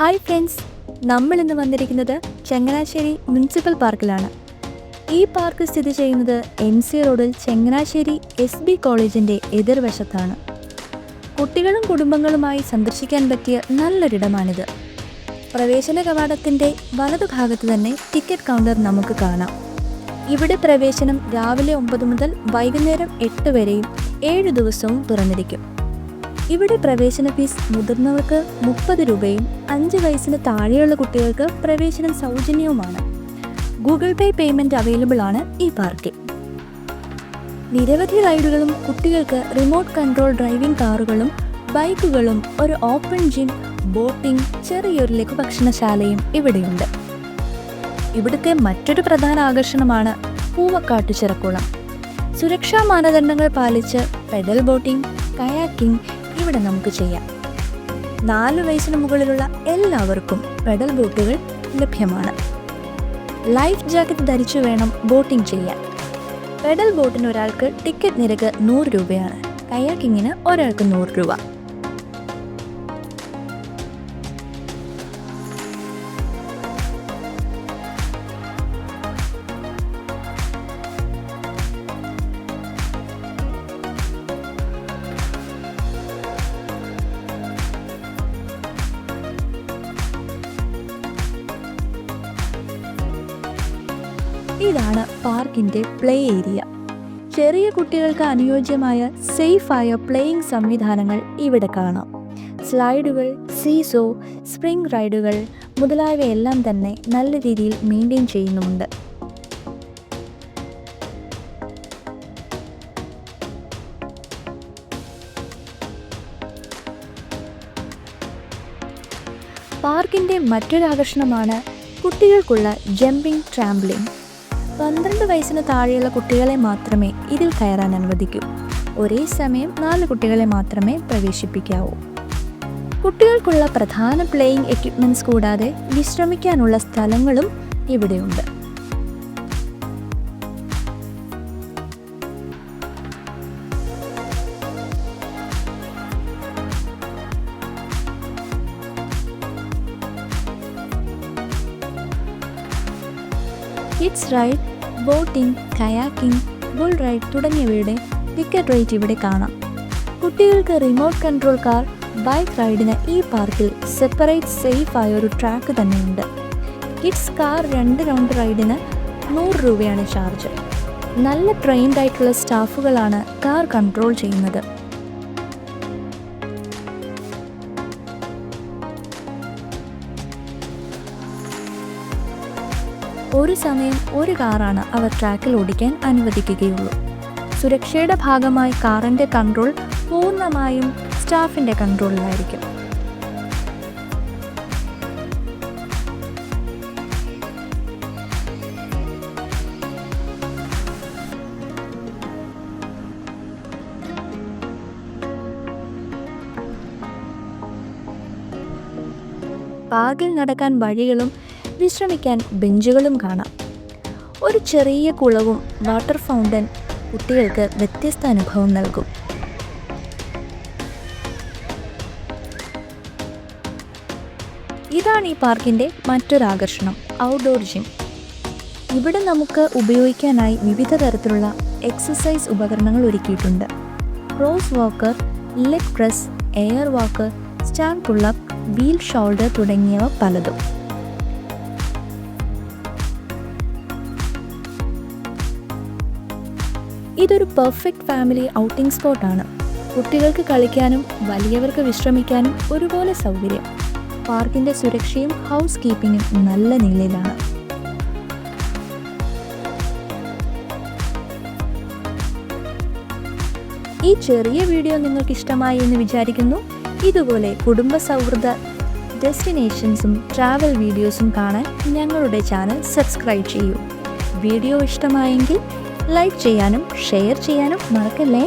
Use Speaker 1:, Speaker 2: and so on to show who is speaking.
Speaker 1: Hi friends, നമ്മളിന്ന് വന്നിരിക്കുന്നത് Changanassery municipal പാർക്കിലാണ്. ഈ പാർക്ക് സ്ഥിതി ചെയ്യുന്നത് MC റോഡിൽ ചങ്ങനാശ്ശേരി SB കോളേജിൻ്റെ എതിർവശത്താണ്. കുട്ടികളും കുടുംബങ്ങളുമായി സന്ദർശിക്കാൻ പറ്റിയ നല്ലൊരിടമാണിത്. പ്രവേശന കവാടത്തിൻ്റെ വലതുഭാഗത്ത് തന്നെ ടിക്കറ്റ് കൗണ്ടർ നമുക്ക് കാണാം. ഇവിടെ പ്രവേശനം രാവിലെ 9 മുതൽ വൈകുന്നേരം 8 വരെയും 7 ദിവസവും തുറന്നിരിക്കും. ഇവിടെ പ്രവേശന ഫീസ് മുതിർന്നവർക്ക് 30 രൂപയും 5 വയസ്സിന് താഴെയുള്ള കുട്ടികൾക്ക് പ്രവേശനം സൗജന്യവുമാണ്. ഗൂഗിൾ പേ പേയ്മെൻറ്റ് അവൈലബിൾ ആണ് ഈ പാർക്കിൽ. നിരവധി റൈഡുകളും കുട്ടികൾക്ക് റിമോട്ട് കൺട്രോൾ ഡ്രൈവിംഗ് കാറുകളും ബൈക്കുകളും ഒരു ഓപ്പൺ ജിം, ബോട്ടിംഗ്, ചെറിയൊരു ലഘുഭക്ഷണശാലയും ഇവിടെയുണ്ട്. ഇവിടുത്തെ മറ്റൊരു പ്രധാന ആകർഷണമാണ് പൂവക്കാട്ട് ചിറക്കുളം. സുരക്ഷാ മാനദണ്ഡങ്ങൾ പാലിച്ച് പെഡൽ ബോട്ടിംഗ്, കയാക്കിംഗ് ഇവിടെ നമുക്ക് ചെയ്യാം. 4 വയസ്സിന് മുകളിലുള്ള എല്ലാവർക്കും പെഡൽ ബോട്ടുകൾ ലഭ്യമാണ്. ലൈഫ് ജാക്കറ്റ് ധരിച്ചു വേണം ബോട്ടിംഗ് ചെയ്യാൻ. പെഡൽ ബോട്ടിന് ഒരാൾക്ക് ടിക്കറ്റ് നിരക്ക് 100 രൂപയാണ്. കയാക്കിങ്ങിന് ഒരാൾക്ക് 100 രൂപ. ഇതാണ് പാർക്കിൻ്റെ പ്ലേ ഏരിയ. ചെറിയ കുട്ടികൾക്ക് അനുയോജ്യമായ സേഫായ പ്ലേയിങ് സംവിധാനങ്ങൾ ഇവിടെ കാണാം. സ്ലൈഡുകൾ, സീസോ, സ്പ്രിംഗ് റൈഡുകൾ മുതലായവയെല്ലാം തന്നെ നല്ല രീതിയിൽ മെയിൻറ്റെയിൻ ചെയ്യുന്നുമുണ്ട്. പാർക്കിൻ്റെ മറ്റൊരാകർഷണമാണ് കുട്ടികൾക്കുള്ള ജമ്പിംഗ് ട്രാംപ്ലിൻ. 12 വയസ്സിന് താഴെയുള്ള കുട്ടികളെ മാത്രമേ ഇതിൽ കയറാൻ അനുവദിക്കൂ. ഒരേ സമയം 4 കുട്ടികളെ മാത്രമേ പ്രവേശിപ്പിക്കാവൂ. കുട്ടികൾക്കുള്ള പ്രധാന പ്ലേയിങ് എക്യുപ്മെൻറ്റ്സ് കൂടാതെ വിശ്രമിക്കാനുള്ള സ്ഥലങ്ങളും ഇവിടെയുണ്ട്. Kids ride, boating, kayaking, bull ride തുടങ്ങിയവയുടെ ടിക്കറ്റ് റേറ്റ് ഇവിടെ കാണാം. കുട്ടികൾക്ക് റിമോട്ട് കൺട്രോൾ കാർ, ബൈക്ക് റൈഡിന് ഈ പാർക്കിൽ സെപ്പറേറ്റ് സേഫായ ഒരു ട്രാക്ക് തന്നെയുണ്ട്. കിഡ്സ് കാർ 2 റൗണ്ട് റൈഡിന് 100 രൂപയാണ് ചാർജ്. നല്ല ട്രെയിൻഡ് ആയിട്ടുള്ള സ്റ്റാഫുകളാണ് കാർ കൺട്രോൾ ചെയ്യുന്നത്. ഒരു സമയം ഒരു കാറാണ് അവർ ട്രാക്കിൽ ഓടിക്കാൻ അനുവദിക്കുകയുള്ളൂ. സുരക്ഷയുടെ ഭാഗമായി കാറിൻ്റെ കൺട്രോൾ പൂർണ്ണമായും സ്റ്റാഫിൻ്റെ കൺട്രോളിലായിരിക്കും. പാർക്കിൽ നടക്കാൻ വഴികളും വിശ്രമിക്കാൻ ബെഞ്ചുകളും കാണാം. ഒരു ചെറിയ കുളവും വാട്ടർ ഫൗണ്ടൻ കുട്ടികൾക്ക് വ്യത്യസ്ത അനുഭവം നൽകും. ഇതാണ് ഈ പാർക്കിൻ്റെ മറ്റൊരാകർഷണം, ഔട്ട്ഡോർ ജിം. ഇവിടെ നമുക്ക് ഉപയോഗിക്കാനായി വിവിധ തരത്തിലുള്ള എക്സസൈസ് ഉപകരണങ്ങൾ ഒരുക്കിയിട്ടുണ്ട്. Cross walker, leg press, air walker, stand pullup, wheel shoulder തുടങ്ങിയവ പലതും. ഇതൊരു പെർഫെക്റ്റ് ഫാമിലി ഔട്ടിംഗ് സ്പോട്ടാണ്. കുട്ടികൾക്ക് കളിക്കാനും വലിയവർക്ക് വിശ്രമിക്കാനും ഒരുപോലെ സൗകര്യം. പാർക്കിൻ്റെ സുരക്ഷയും ഹൗസ് കീപ്പിങ്ങും നല്ല നിലയിലാണ്. ഈ ചെറിയ വീഡിയോ നിങ്ങൾക്ക് ഇഷ്ടമായി എന്ന് വിചാരിക്കുന്നു. ഇതുപോലെ കുടുംബ സൗഹൃദ ഡെസ്റ്റിനേഷൻസും ട്രാവൽ വീഡിയോസും കാണാൻ ഞങ്ങളുടെ ചാനൽ സബ്സ്ക്രൈബ് ചെയ്യൂ. വീഡിയോ ഇഷ്ടമായെങ്കിൽ ലൈക്ക് ചെയ്യാനും ഷെയർ ചെയ്യാനും മറക്കല്ലേ.